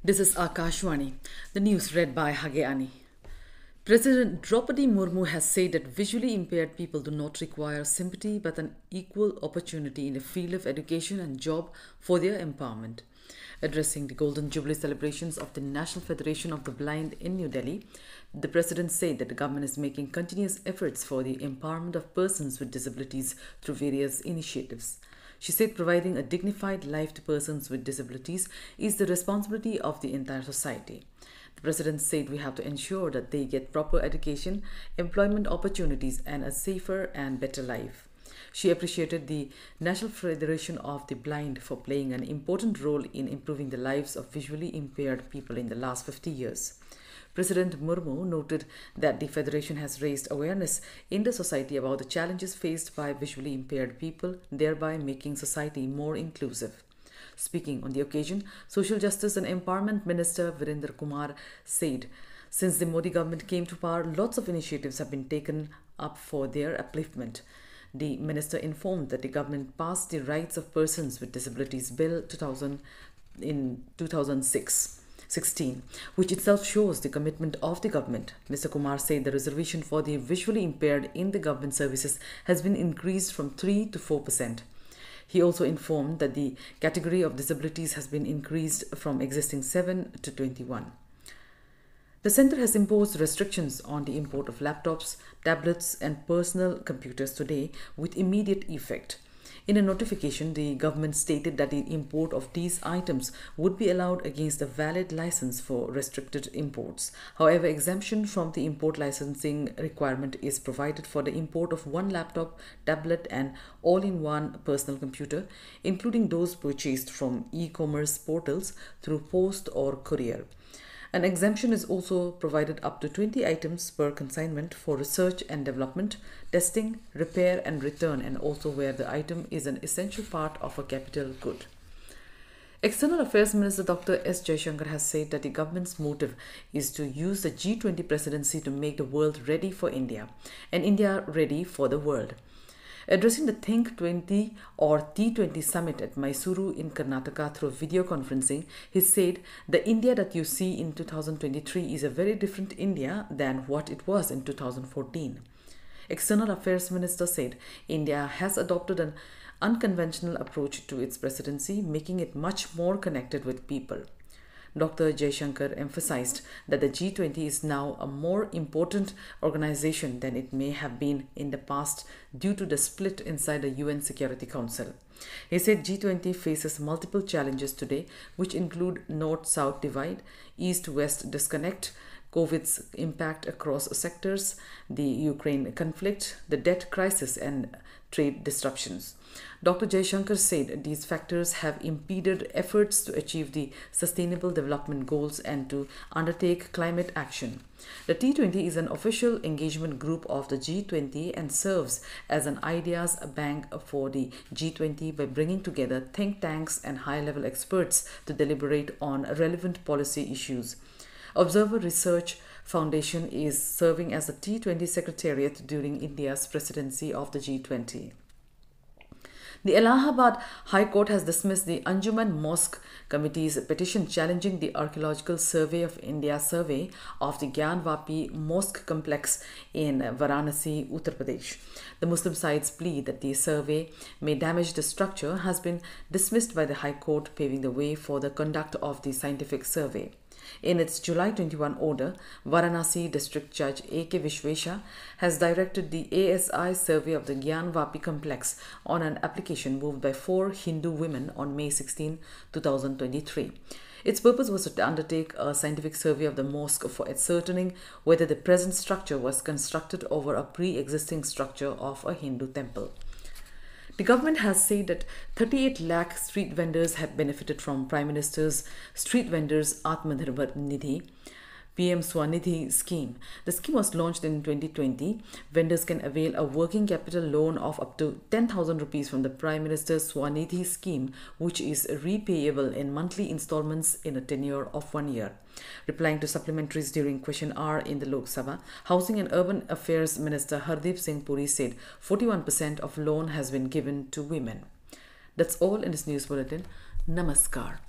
This is Akashwani, the news read by Hageani. President Draupadi Murmu has said that visually impaired people do not require sympathy but an equal opportunity in the field of education and job for their empowerment. Addressing the Golden Jubilee celebrations of the National Federation of the Blind in New Delhi, the President said that the government is making continuous efforts for the empowerment of persons with disabilities through various initiatives. She said providing a dignified life to persons with disabilities is the responsibility of the entire society. The President said we have to ensure that they get proper education, employment opportunities and a safer and better life. She appreciated the National Federation of the Blind for playing an important role in improving the lives of visually impaired people in the last 50 years. President Murmu noted that the Federation has raised awareness in the society about the challenges faced by visually impaired people, thereby making society more inclusive. Speaking on the occasion, Social Justice and Empowerment Minister Virendra Kumar said, since the Modi government came to power, lots of initiatives have been taken up for their upliftment. The minister informed that the government passed the Rights of Persons with Disabilities Bill 2000 in 2016, which itself shows the commitment of the government. Mr. Kumar said the reservation for the visually impaired in the government services has been increased from 3 to 4%. He also informed that the category of disabilities has been increased from existing 7 to 21. The centre has imposed restrictions on the import of laptops, tablets and personal computers today with immediate effect. In a notification, the government stated that the import of these items would be allowed against a valid license for restricted imports. However, exemption from the import licensing requirement is provided for the import of one laptop, tablet and all-in-one personal computer, including those purchased from e-commerce portals through post or courier. An exemption is also provided up to 20 items per consignment for research and development, testing, repair and return, and also where the item is an essential part of a capital good. External Affairs Minister Dr. S. Jaishankar has said that the government's motive is to use the G20 presidency to make the world ready for India and India ready for the world. Addressing the Think 20 or T20 summit at Mysuru in Karnataka through video conferencing, he said, the India that you see in 2023 is a very different India than what it was in 2014. External Affairs Minister said, India has adopted an unconventional approach to its presidency, making it much more connected with people. Dr. Jaishankar emphasized that the G20 is now a more important organization than it may have been in the past due to the split inside the UN Security Council. He said G20 faces multiple challenges today, which include North-South divide, East-West disconnect, COVID's impact across sectors, the Ukraine conflict, the debt crisis and trade disruptions. Dr. Jaishankar said these factors have impeded efforts to achieve the Sustainable Development Goals and to undertake climate action. The T20 is an official engagement group of the G20 and serves as an ideas bank for the G20 by bringing together think tanks and high-level experts to deliberate on relevant policy issues. Observer Research Foundation is serving as the T20 Secretariat during India's presidency of the G20. The Allahabad High Court has dismissed the Anjuman Mosque Committee's petition challenging the Archaeological Survey of India survey of the Gyanvapi Mosque complex in Varanasi, Uttar Pradesh. The Muslim side's plea that the survey may damage the structure has been dismissed by the High Court, paving the way for the conduct of the scientific survey. In its July 21 order, Varanasi District Judge A.K. Vishwesha has directed the ASI survey of the Gyanvapi complex on an application moved by 4 Hindu women on May 16, 2023. Its purpose was to undertake a scientific survey of the mosque for ascertaining whether the present structure was constructed over a pre-existing structure of a Hindu temple. The government has said that 38 lakh street vendors have benefited from Prime Minister's Street Vendors Atmanirbhar Nidhi PM Swanidhi scheme. The scheme was launched in 2020. Vendors can avail a working capital loan of up to 10,000 rupees from the Prime Minister's Swanidhi scheme, which is repayable in monthly installments in a tenure of 1 year. Replying to supplementaries during question hour in the Lok Sabha, Housing and Urban Affairs Minister Hardeep Singh Puri said 41% of loan has been given to women. That's all in this news bulletin. Namaskar.